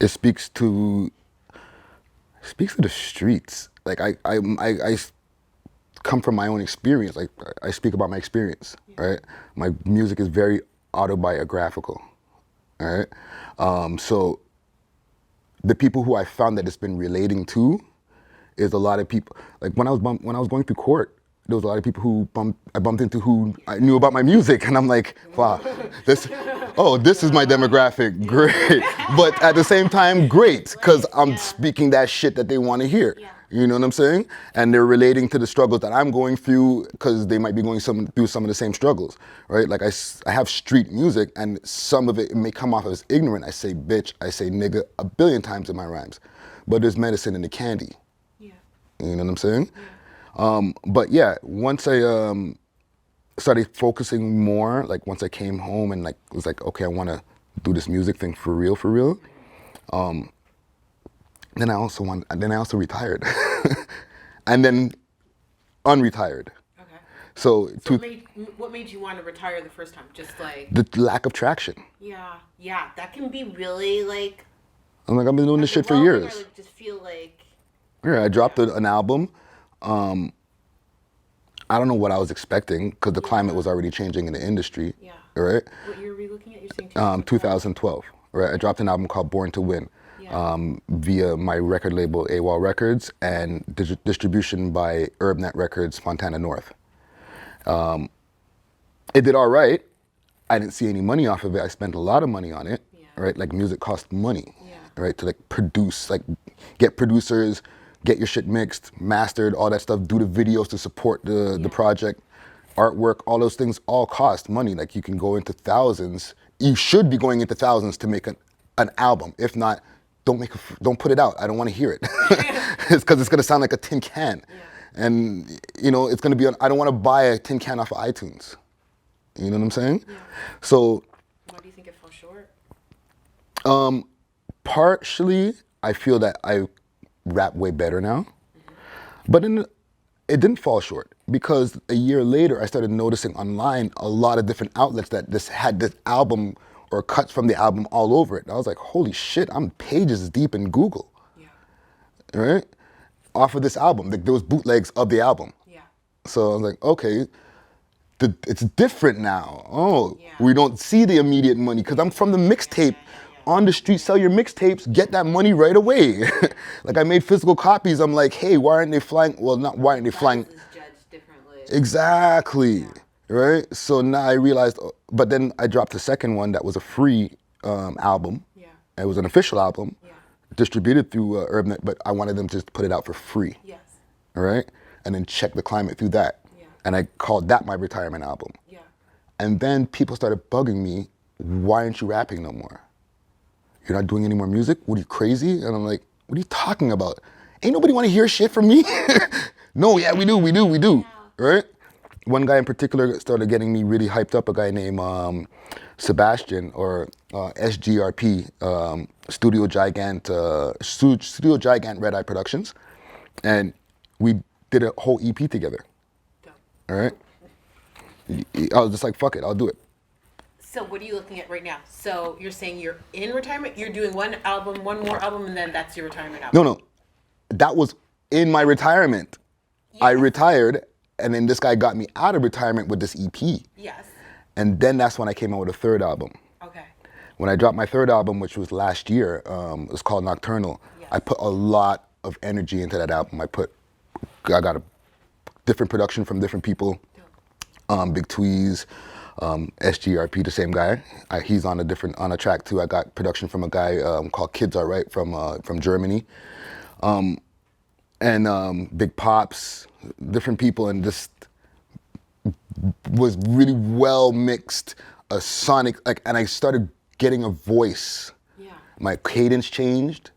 it speaks to the streets. Like I come from my own experience. Like I speak about my experience, right? My music is very autobiographical, all right? So the people who I found that it's been relating to is a lot of people. Like when I was going through court, there was a lot of people who I bumped into who I knew about my music, and I'm like, wow, this is my demographic, great. But at the same time, great, because I'm speaking that shit that they want to hear. You know what I'm saying? And they're relating to the struggles that I'm going through because they might be going through some of the same struggles, right? Like I have street music, and some of it may come off as ignorant. I say bitch, I say nigga a billion times in my rhymes, but there's medicine in the candy. You know what I'm saying? But yeah, once I started focusing more, like once I came home and like was like, okay, I want to do this music thing for real. Then I also retired, and then unretired. Okay. So what made you want to retire the first time? Just like the lack of traction. Yeah, that can be really like. I'm like, I've been doing this shit for years. Or like just feel like. Yeah, I dropped an album. I don't know what I was expecting because the climate was already changing in the industry. Yeah. Right? What year were you looking at? You're saying 2012. Right? I dropped an album called Born to Win via my record label AWOL Records and distribution by Urbnet Records, Fontana North. It did all right. I didn't see any money off of it. I spent a lot of money on it. Right? Like music costs money. Right? To like produce, like get producers, get your shit mixed, mastered, all that stuff, do the videos to support the project, artwork, all those things all cost money. Like you can go into thousands. You should be going into thousands to make an album. If not, don't put it out. I don't want to hear it. It's because it's going to sound like a tin can. And you know, it's going to be, I don't want to buy a tin can off of iTunes. You know what I'm saying? So. Why do you think it fell short? Partially, I feel that I rap way better now, but it didn't fall short because a year later I started noticing online a lot of different outlets that had this album or cuts from the album all over it. And I was like, holy shit, I'm pages deep in Google, right? Off of this album, like there was bootlegs of the album. So I was like, okay, it's different now. We don't see the immediate money because I'm from the mixtape. On the street, sell your mixtapes, get that money right away. Like I made physical copies. I'm like, hey, why aren't they flying? Well, not why aren't they flying? Judged differently. Exactly, right? So now I realized, but then I dropped the second one that was a free album. It was an official album, distributed through Urbnet, but I wanted them to just put it out for free. All right? And then check the climate through that. And I called that my retirement album. And then people started bugging me, why aren't you rapping no more? You're not doing any more music? What are you, crazy? And I'm like, what are you talking about? Ain't nobody want to hear shit from me? No, yeah, we do, right? One guy in particular started getting me really hyped up, a guy named Sebastian, or SGRP, Studio Gigant Red Eye Productions. And we did a whole EP together, all right? I was just like, fuck it, I'll do it. So what are you looking at right now? So you're saying you're in retirement, you're doing one more album, and then that's your retirement album? No. That was in my retirement. I retired, and then this guy got me out of retirement with this EP. And then that's when I came out with a third album. Okay. When I dropped my third album, which was last year, it was called Nocturnal. I put a lot of energy into that album. I got a different production from different people. Big Tweez, SGRP, the same guy. He's on a track too. I got production from a guy called Kids Are Right from Germany, and Big Pops, different people, and just was really well mixed, a sonic and I started getting a voice. My cadence changed,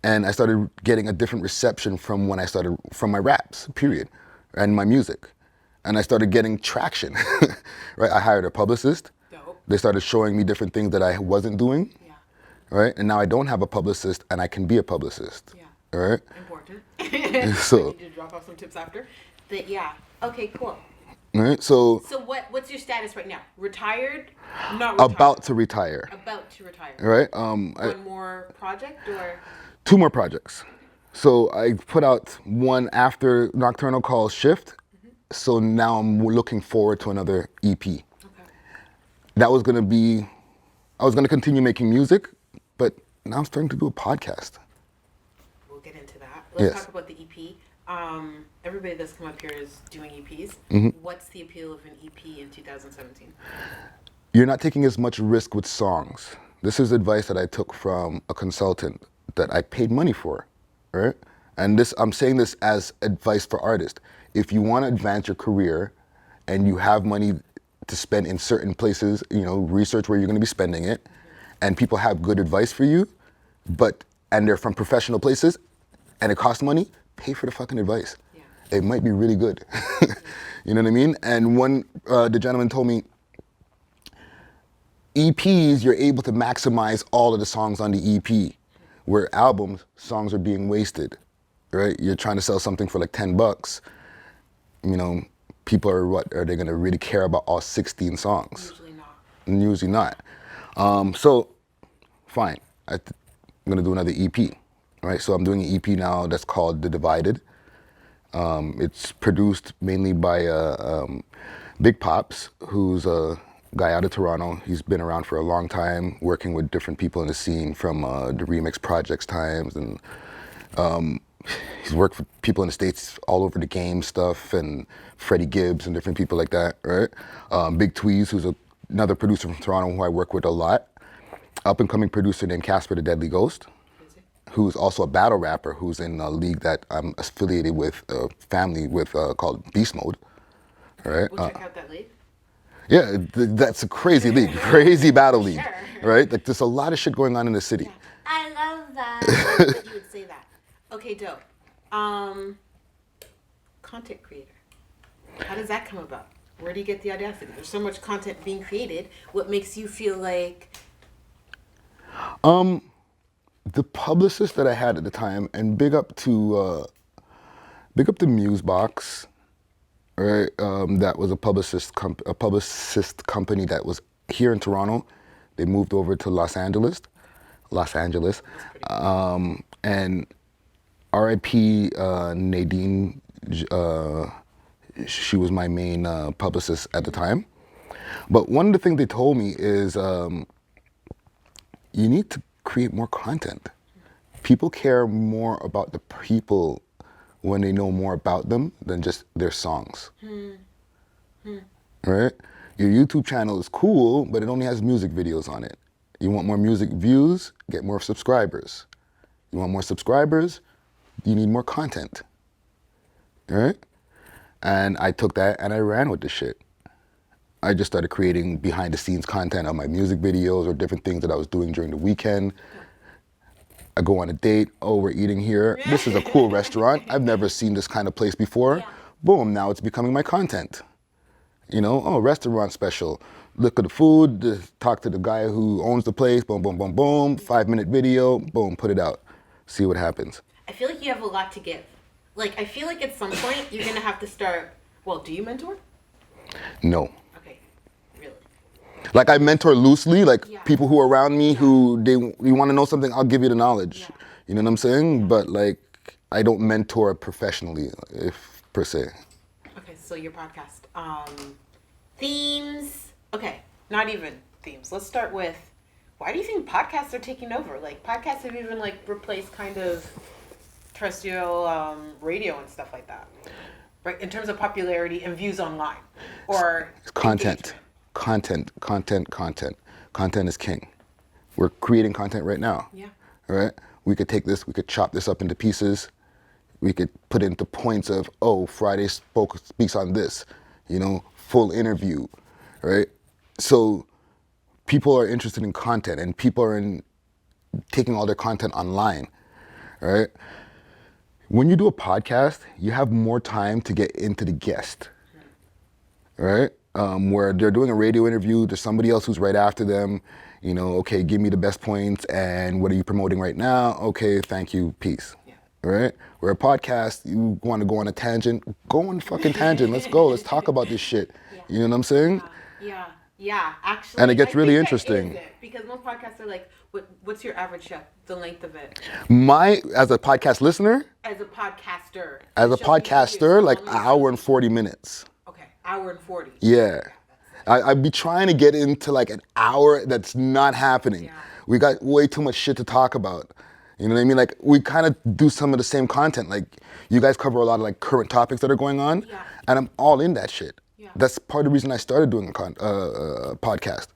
and I started getting a different reception from my raps, period, and my music. And I started getting traction, right? I hired a publicist. They started showing me different things that I wasn't doing, right? And now I don't have a publicist, and I can be a publicist, all right? Important. So I need to drop off some tips after. Okay, cool. Right? So So what's your status right now? Retired? Not retired. about to retire. About to retire. Right? One more project or? 2 more projects. So I put out one after Nocturnal called Shift. So now I'm looking forward to another EP. Okay. That was gonna be, I was gonna continue making music, but now I'm starting to do a podcast. We'll get into that. Let's Yes. talk about the EP. Everybody that's come up here is doing EPs. What's the appeal of an EP in 2017? You're not taking as much risk with songs. This is advice that I took from a consultant that I paid money for, right? And this, I'm saying this as advice for artists. If you want to advance your career and you have money to spend in certain places, you know, research where you're going to be spending it, and people have good advice for you, and they're from professional places, and it costs money, pay for the fucking advice. Yeah. It might be really good. You know what I mean? And the gentleman told me, EPs, you're able to maximize all of the songs on the EP, where albums, songs are being wasted, right? You're trying to sell something for like $10. You know, people are they gonna really care about all 16 songs? Usually not. Usually not. So, fine, I'm gonna do another EP, right? So I'm doing an EP now that's called The Divided. It's produced mainly by Big Pops, who's a guy out of Toronto. He's been around for a long time, working with different people in the scene from the Remix Projects times, and he's worked for people in the States all over the game stuff, and Freddie Gibbs and different people like that, right? Big Tweez, who's another producer from Toronto who I work with a lot. Up and coming producer named Casper the Deadly Ghost, who's also a battle rapper who's in a league that I'm affiliated with, family with, called Beast Mode. Right? We'll check out that league. Yeah, that's a crazy league, crazy battle league, Sure. right? Like there's a lot of shit going on in the city. Yeah. I love that. I love that you would say that. Okay, dope. Content creator. How does that come about? Where do you get the audacity? There's so much content being created. What makes you feel like? The publicist that I had at the time, and big up to Musebox, right? That was a publicist company that was here in Toronto. They moved over to Los Angeles, and R.I.P. Nadine. She was my main publicist at the time. But one of the things they told me is you need to create more content. People care more about the people when they know more about them than just their songs. Right? Your YouTube channel is cool, but it only has music videos on it. You want more music views, get more subscribers. You want more subscribers, you need more content. Right? And I took that and I ran with the shit. I just started creating behind the scenes content on my music videos or different things that I was doing during the weekend. I go on a date, oh, we're eating here. This is a cool restaurant. I've never seen this kind of place before. Yeah. Boom, now it's becoming my content. You know, oh, restaurant special. Look at the food, talk to the guy who owns the place, boom, boom, boom, boom, 5-minute video, boom, put it out. See what happens. I feel like you have a lot to give. Like, I feel like at some point you're going to have to start. Well, do you mentor? No. Okay. Really? Like I mentor loosely, like Yeah. people who are around me who you want to know something, I'll give you the knowledge. Yeah. You know what I'm saying? But like, I don't mentor professionally, if per se. Okay, so your podcast. Themes. Okay, not even themes. Let's start with, why do you think podcasts are taking over? Like, podcasts have even like replaced kind of terrestrial radio and stuff like that, right? In terms of popularity and views online, or Content. engagement. Content is king. We're creating content right now. Yeah. Right? We could take this, we could chop this up into pieces. We could put into points of, oh, Friday speaks on this, you know, full interview, right? So people are interested in content, and people are taking all their content online, right? When you do a podcast, you have more time to get into the guest, right? Where they're doing a radio interview, there's somebody else who's right after them, you know, okay, give me the best points, and what are you promoting right now? Okay, thank you, peace. Yeah. right? Where a podcast, you want to go on a tangent, go on a fucking tangent. Let's go. Let's talk about this shit. Yeah. You know what I'm saying? Yeah. Actually, And it gets I really think that interesting. is it, because most podcasts are like, what's your average show? The length of it. As a podcast listener, As a podcaster. as the a show you do, podcaster, so like how an many hour shows and 40 minutes. Okay, hour and 40. Yeah. I'd be trying to get into like an hour that's not happening. Yeah. We got way too much shit to talk about. You know what I mean? Like we kind of do some of the same content. Like you guys cover a lot of like current topics that are going on, Yeah. and I'm all in that shit. Yeah. That's part of the reason I started doing a podcast,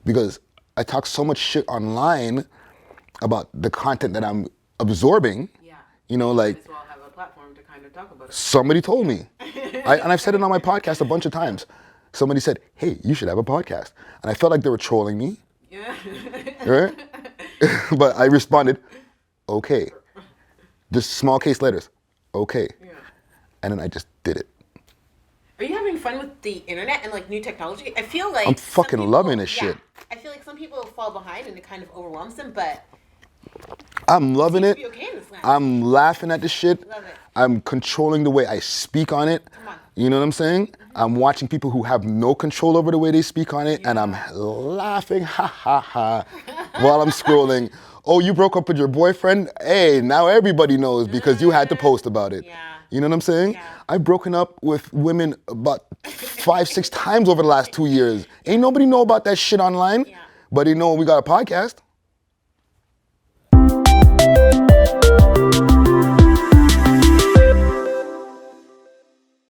because I talk so much shit online about the content that I'm absorbing. Yeah. You know, like Might as well have a platform to kind of talk about it. somebody told me, and I've said it on my podcast a bunch of times. Somebody said, "Hey, you should have a podcast," and I felt like they were trolling me, Yeah. right? But I responded, "Okay." Just small case letters, "Okay," Yeah. and then I just did it. Are you having fun with the internet and like new technology? I feel like I'm some fucking people- loving this shit. I feel like some people fall behind and it kind of overwhelms them, but I'm loving it. be okay in this land. I'm laughing at this shit. Love it. I'm controlling the way I speak on it. Come on. You know what I'm saying? I'm watching people who have no control over the way they speak on it, and I'm laughing, ha ha ha, while I'm scrolling. Oh, you broke up with your boyfriend? Hey, now everybody knows because you had to post about it. Yeah. You know what I'm saying? Yeah. I've broken up with women about 5-6 times over the last 2 years. Ain't nobody know about that shit online, Yeah. but they know we got a podcast.